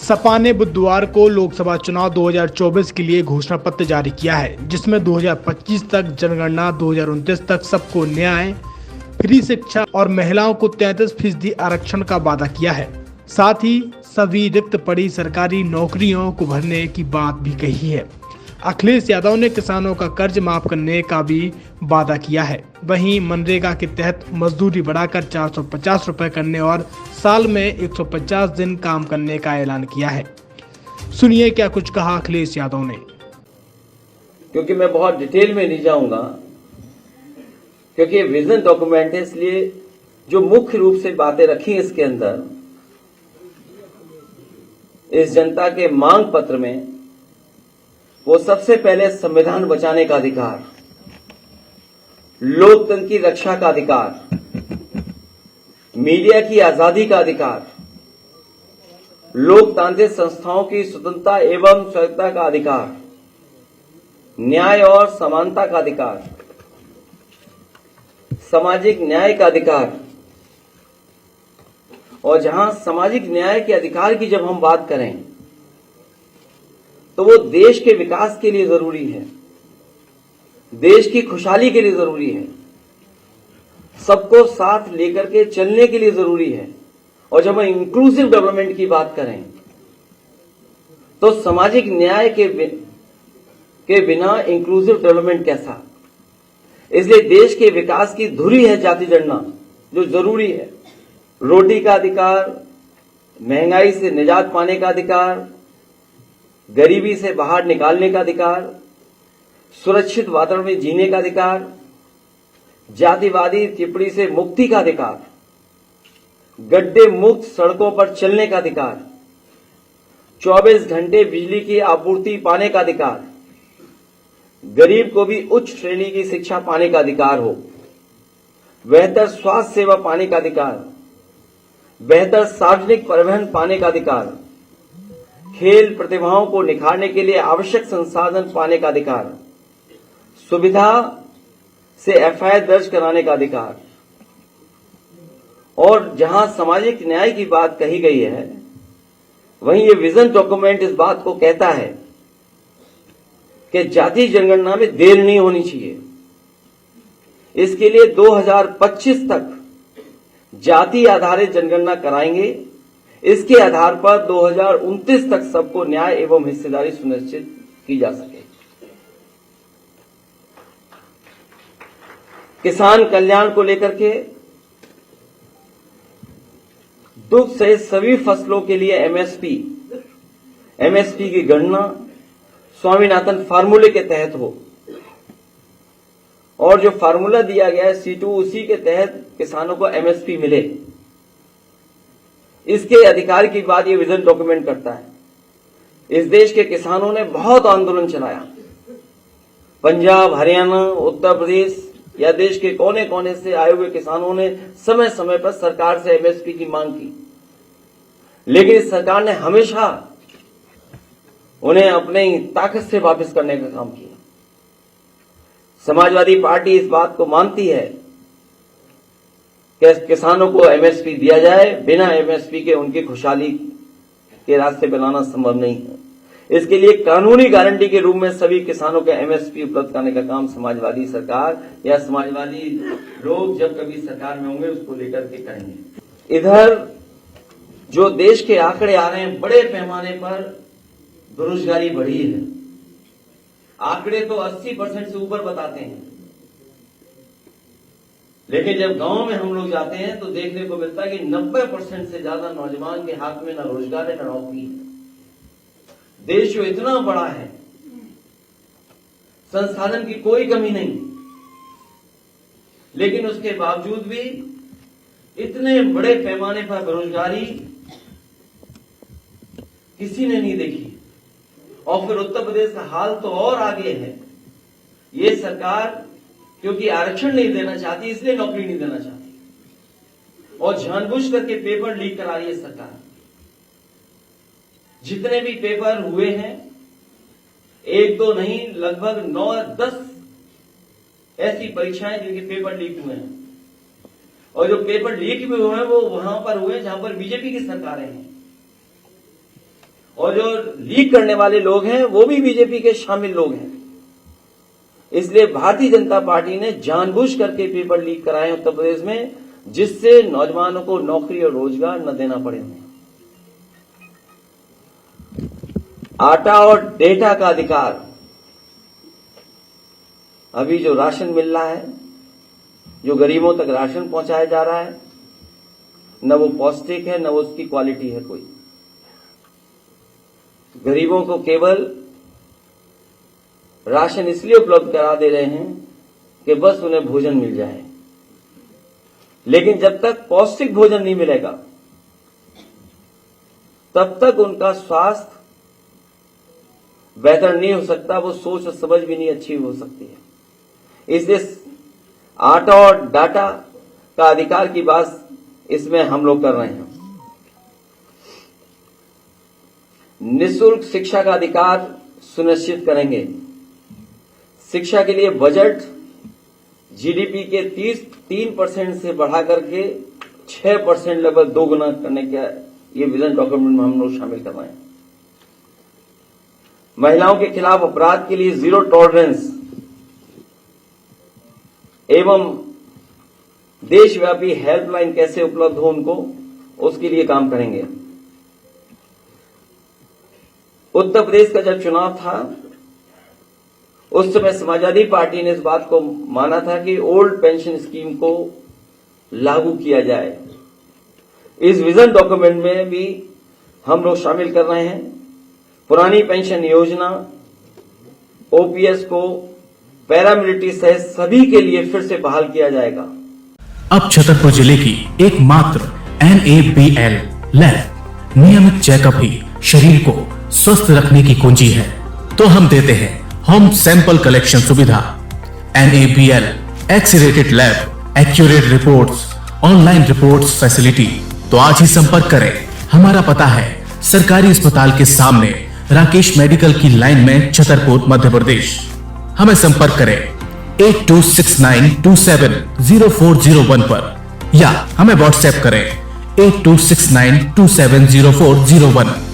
सपा ने बुधवार को लोकसभा चुनाव 2024 के लिए घोषणा पत्र जारी किया है, जिसमें 2025 तक जनगणना, 2029 तक सबको न्याय, फ्री शिक्षा और महिलाओं को 33% आरक्षण का वादा किया है। साथ ही सभी रिक्त पड़ी सरकारी नौकरियों को भरने की बात भी कही है। अखिलेश यादव ने किसानों का कर्ज माफ करने का भी वादा किया है। वहीं मनरेगा के तहत मजदूरी बढ़ाकर 450 रुपए करने और साल में 150 दिन काम करने का ऐलान किया है। सुनिए क्या कुछ कहा अखिलेश यादव ने। क्योंकि मैं बहुत डिटेल में नहीं जाऊंगा, क्योंकि ये विजन डॉक्यूमेंट है, इसलिए जो मुख्य रूप से बातें रखी इसके अंदर, इस जनता के मांग पत्र में, वो सबसे पहले संविधान बचाने का अधिकार, लोकतंत्र की रक्षा का अधिकार, मीडिया की आजादी का अधिकार, लोकतांत्रिक संस्थाओं की स्वतंत्रता एवं स्वायत्तता का अधिकार, न्याय और समानता का अधिकार, सामाजिक न्याय का अधिकार। और जहां सामाजिक न्याय के अधिकार की जब हम बात करें तो वो देश के विकास के लिए जरूरी है, देश की खुशहाली के लिए जरूरी है, सबको साथ लेकर के चलने के लिए जरूरी है। और जब हम इंक्लूसिव डेवलपमेंट की बात करें तो सामाजिक न्याय के बिना इंक्लूसिव डेवलपमेंट कैसा। इसलिए देश के विकास की धुरी है जाति जनगणना, जो जरूरी है। रोटी का अधिकार, महंगाई से निजात पाने का अधिकार, गरीबी से बाहर निकालने का अधिकार, सुरक्षित वातावरण में जीने का अधिकार, जातिवादी टिप्पणी से मुक्ति का अधिकार, गड्ढे मुक्त सड़कों पर चलने का अधिकार, 24 घंटे बिजली की आपूर्ति पाने का अधिकार, गरीब को भी उच्च श्रेणी की शिक्षा पाने का अधिकार हो, बेहतर स्वास्थ्य सेवा पाने का अधिकार, बेहतर सार्वजनिक परिवहन पाने का अधिकार, खेल प्रतिभाओं को निखारने के लिए आवश्यक संसाधन पाने का अधिकार, सुविधा से एफआईआर दर्ज कराने का अधिकार। और जहां सामाजिक न्याय की बात कही गई है, वहीं ये विजन डॉक्यूमेंट इस बात को कहता है कि जाति जनगणना में देर नहीं होनी चाहिए। इसके लिए 2025 तक जाति आधारित जनगणना कराएंगे। इसके आधार पर 2029 तक सबको न्याय एवं हिस्सेदारी सुनिश्चित की जा सके। किसान कल्याण को लेकर के दुग्ध सहित सभी फसलों के लिए एमएसपी की गणना स्वामीनाथन फार्मूले के तहत हो, और जो फार्मूला दिया गया है C2, उसी के तहत किसानों को एमएसपी मिले। इसके अधिकार की बात ये विजन डॉक्यूमेंट करता है। इस देश के किसानों ने बहुत आंदोलन चलाया। पंजाब, हरियाणा, उत्तर प्रदेश या देश के कोने कोने से आए हुए किसानों ने समय समय पर सरकार से एमएसपी की मांग की, लेकिन इस सरकार ने हमेशा उन्हें अपनी ताकत से वापस करने का काम किया। समाजवादी पार्टी इस बात को मानती है कि किसानों को एमएसपी दिया जाए। बिना एमएसपी के उनकी खुशहाली के रास्ते बनाना संभव नहीं है। इसके लिए कानूनी गारंटी के रूप में सभी किसानों को एमएसपी उपलब्ध कराने का काम समाजवादी सरकार या समाजवादी लोग जब कभी सरकार में होंगे उसको लेकर के करेंगे। इधर जो देश के आंकड़े आ रहे हैं, बड़े पैमाने पर बेरोजगारी बढ़ी है। आंकड़े तो 80% से ऊपर बताते हैं, लेकिन जब गांव में हम लोग जाते हैं तो देखने को मिलता है कि 90% से ज्यादा नौजवान के हाथ में न रोजगार है न नौकरी है। देश जो इतना बड़ा है, संसाधन की कोई कमी नहीं, लेकिन उसके बावजूद भी इतने बड़े पैमाने पर बेरोजगारी किसी ने नहीं देखी। और फिर उत्तर प्रदेश का हाल तो और आगे है। ये सरकार क्योंकि आरक्षण नहीं देना चाहती, इसलिए नौकरी नहीं देना चाहती, और जानबूझ करके पेपर लीक करा रही है सरकार। जितने भी पेपर हुए हैं, एक दो नहीं, लगभग 9-10 ऐसी परीक्षाएं जिनके पेपर लीक हुए हैं। और जो पेपर लीक भी हुए हैं वो वहां पर हुए जहां पर बीजेपी की सरकारें हैं। और जो लीक करने वाले लोग हैं वो भी बीजेपी के शामिल लोग हैं। इसलिए भारतीय जनता पार्टी ने जानबूझ करके पेपर लीक कराए उत्तर प्रदेश में, जिससे नौजवानों को नौकरी और रोजगार न देना पड़े उन्हें। आटा और डेटा का अधिकार, अभी जो राशन मिल रहा है, जो गरीबों तक राशन पहुंचाया जा रहा है, न वो पौष्टिक है न वो उसकी क्वालिटी है कोई। गरीबों को केवल राशन इसलिए उपलब्ध करा दे रहे हैं कि बस उन्हें भोजन मिल जाए, लेकिन जब तक पौष्टिक भोजन नहीं मिलेगा तब तक उनका स्वास्थ्य बेहतर नहीं हो सकता, वो सोच और समझ भी नहीं अच्छी हो सकती है। इसलिए आटा और डाटा का अधिकार की बात इसमें हम लोग कर रहे हैं। निःशुल्क शिक्षा का अधिकार सुनिश्चित करेंगे। शिक्षा के लिए बजट जीडीपी के 3% से बढ़ा करके 6% लगभग 2 गुना करने का ये विजन डॉक्यूमेंट में हम लोग शामिल कर रहे हैं। महिलाओं के खिलाफ अपराध के लिए जीरो टॉलरेंस एवं देशव्यापी हेल्पलाइन कैसे उपलब्ध हो उनको, उसके लिए काम करेंगे। उत्तर प्रदेश का जब चुनाव था उस समय समाजवादी पार्टी ने इस बात को माना था कि ओल्ड पेंशन स्कीम को लागू किया जाए। इस विजन डॉक्यूमेंट में भी हम लोग शामिल कर रहे हैं पुरानी पेंशन योजना, ओपीएस को पैरामिलिट्री सहित सभी के लिए फिर से बहाल किया जाएगा। अब छतरपुर जिले की एकमात्र NABL लैब नियमित चेकअप ही शरीर को स्वस्थ रखने की कुंजी है, तो हम देते हैं होम सैंपल कलेक्शन सुविधा। NABL x-rated lab, accurate reports, online reports facility. तो आज ही संपर्क करें। हमारा पता है सरकारी अस्पताल के सामने राकेश मेडिकल की लाइन में, छतरपुर, मध्य प्रदेश। हमें संपर्क करें 8269270401 पर या हमें व्हाट्सएप करें 8269270401।